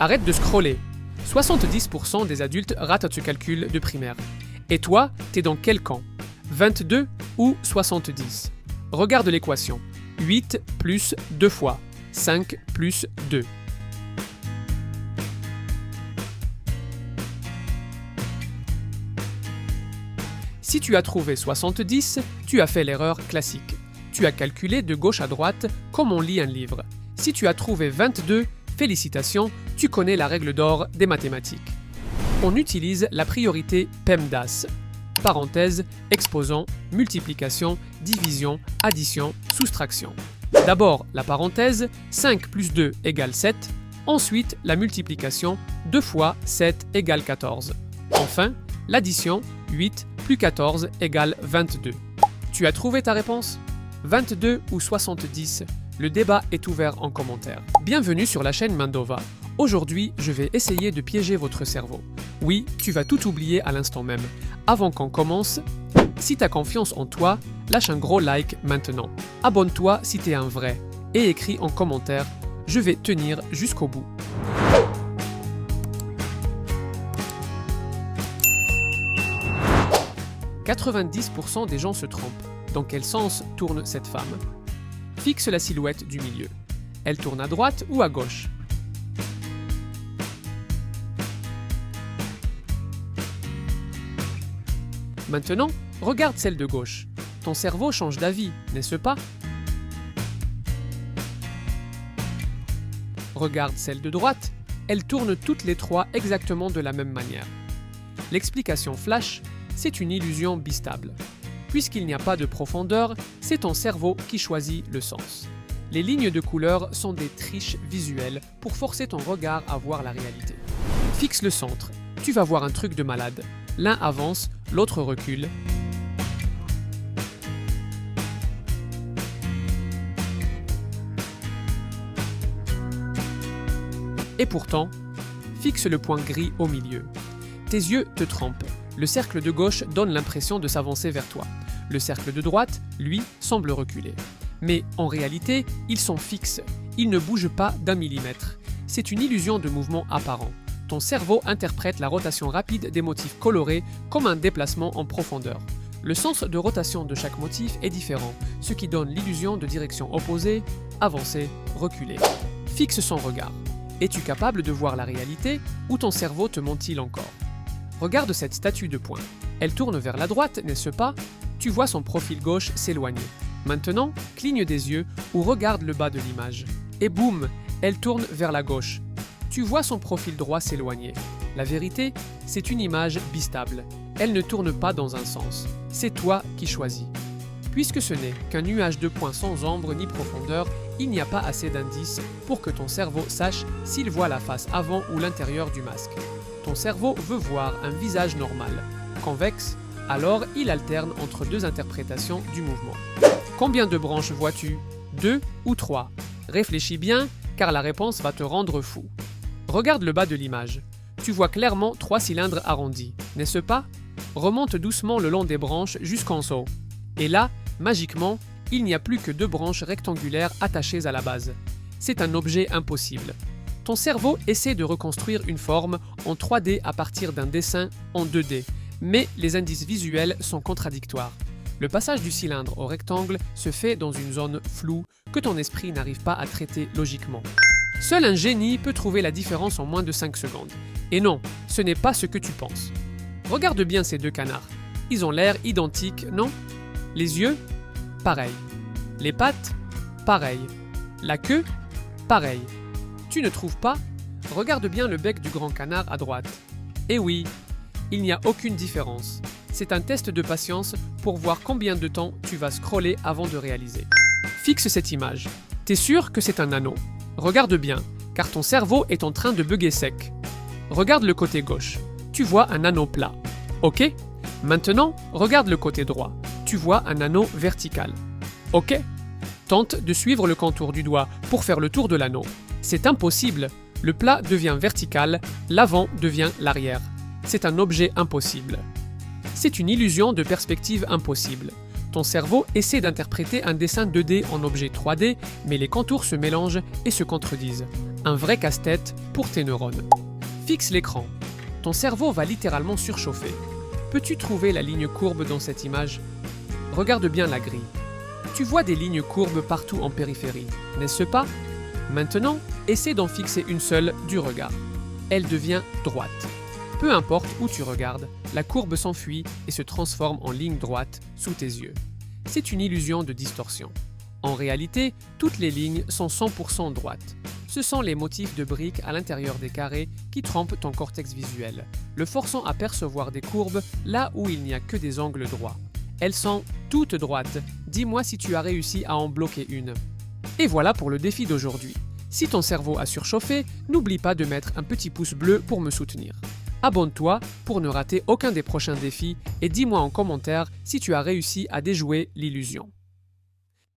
Arrête de scroller. 70% des adultes ratent ce calcul de primaire. Et toi, t'es dans quel camp? 22 ou 70? Regarde l'équation. 8 plus 2 fois. 5 plus 2. Si tu as trouvé 70, tu as fait l'erreur classique. Tu as calculé de gauche à droite comme on lit un livre. Si tu as trouvé 22, félicitations, tu connais la règle d'or des mathématiques. On utilise la priorité PEMDAS. Parenthèse, exposant, multiplication, division, addition, soustraction. D'abord la parenthèse, 5 plus 2 égale 7. Ensuite la multiplication, 2 fois 7 égale 14. Enfin, l'addition, 8 plus 14 égale 22. Tu as trouvé ta réponse? 22 ou 70? Le débat est ouvert en commentaire. Bienvenue sur la chaîne Mindova. Aujourd'hui, je vais essayer de piéger votre cerveau. Oui, tu vas tout oublier à l'instant même. Avant qu'on commence, si tu as confiance en toi, lâche un gros like maintenant. Abonne-toi si tu es un vrai et écris en commentaire « Je vais tenir jusqu'au bout ». « 90% des gens se trompent. Dans quel sens tourne cette femme? Fixe la silhouette du milieu. Elle tourne à droite ou à gauche? Maintenant, regarde celle de gauche. Ton cerveau change d'avis, n'est-ce pas? Regarde celle de droite. Elles tournent toutes les trois exactement de la même manière. L'explication flash, c'est une illusion bistable. Puisqu'il n'y a pas de profondeur, c'est ton cerveau qui choisit le sens. Les lignes de couleur sont des triches visuelles pour forcer ton regard à voir la réalité. Fixe le centre. Tu vas voir un truc de malade. L'un avance, l'autre recule. Et pourtant, fixe le point gris au milieu. Tes yeux te trompent. Le cercle de gauche donne l'impression de s'avancer vers toi. Le cercle de droite, lui, semble reculer. Mais en réalité, ils sont fixes. Ils ne bougent pas d'un millimètre. C'est une illusion de mouvement apparent. Ton cerveau interprète la rotation rapide des motifs colorés comme un déplacement en profondeur. Le sens de rotation de chaque motif est différent, ce qui donne l'illusion de direction opposée, avancer, reculer. Fixe son regard. Es-tu capable de voir la réalité ou ton cerveau te ment-il encore? Regarde cette statue de poing. Elle tourne vers la droite, n'est-ce pas? Tu vois son profil gauche s'éloigner. Maintenant, cligne des yeux ou regarde le bas de l'image. Et boum, elle tourne vers la gauche. Tu vois son profil droit s'éloigner. La vérité, c'est une image bistable. Elle ne tourne pas dans un sens. C'est toi qui choisis. Puisque ce n'est qu'un nuage de points sans ombre ni profondeur, il n'y a pas assez d'indices pour que ton cerveau sache s'il voit la face avant ou l'intérieur du masque. Ton cerveau veut voir un visage normal, convexe, alors il alterne entre deux interprétations du mouvement. Combien de branches vois-tu? 2 ou 3? Réfléchis bien, car la réponse va te rendre fou. Regarde le bas de l'image. Tu vois clairement 3 cylindres arrondis, n'est-ce pas? Remonte doucement le long des branches jusqu'en haut. Et là, magiquement, il n'y a plus que 2 branches rectangulaires attachées à la base. C'est un objet impossible. Ton cerveau essaie de reconstruire une forme en 3D à partir d'un dessin en 2D, mais les indices visuels sont contradictoires. Le passage du cylindre au rectangle se fait dans une zone floue que ton esprit n'arrive pas à traiter logiquement. Seul un génie peut trouver la différence en moins de 5 secondes. Et non, ce n'est pas ce que tu penses. Regarde bien ces 2 canards. Ils ont l'air identiques, non? Les yeux? Pareil. Les pattes? Pareil. La queue? Pareil. Tu ne trouves pas? Regarde bien le bec du grand canard à droite. Eh oui, il n'y a aucune différence. C'est un test de patience pour voir combien de temps tu vas scroller avant de réaliser. Fixe cette image. T'es sûr que c'est un anneau? Regarde bien, car ton cerveau est en train de bugger sec. Regarde le côté gauche. Tu vois un anneau plat. Ok? Maintenant, regarde le côté droit. Tu vois un anneau vertical. Ok? Tente de suivre le contour du doigt pour faire le tour de l'anneau. C'est impossible. Le plat devient vertical, l'avant devient l'arrière. C'est un objet impossible. C'est une illusion de perspective impossible. Ton cerveau essaie d'interpréter un dessin 2D en objet 3D, mais les contours se mélangent et se contredisent. Un vrai casse-tête pour tes neurones. Fixe l'écran. Ton cerveau va littéralement surchauffer. Peux-tu trouver la ligne courbe dans cette image? Regarde bien la grille. Tu vois des lignes courbes partout en périphérie, n'est-ce pas? Maintenant, essaie d'en fixer une seule du regard. Elle devient droite. Peu importe où tu regardes, la courbe s'enfuit et se transforme en ligne droite sous tes yeux. C'est une illusion de distorsion. En réalité, toutes les lignes sont 100% droites. Ce sont les motifs de briques à l'intérieur des carrés qui trompent ton cortex visuel, le forçant à percevoir des courbes là où il n'y a que des angles droits. Elles sont toutes droites. Dis-moi si tu as réussi à en bloquer une. Et voilà pour le défi d'aujourd'hui. Si ton cerveau a surchauffé, n'oublie pas de mettre un petit pouce bleu pour me soutenir. Abonne-toi pour ne rater aucun des prochains défis et dis-moi en commentaire si tu as réussi à déjouer l'illusion.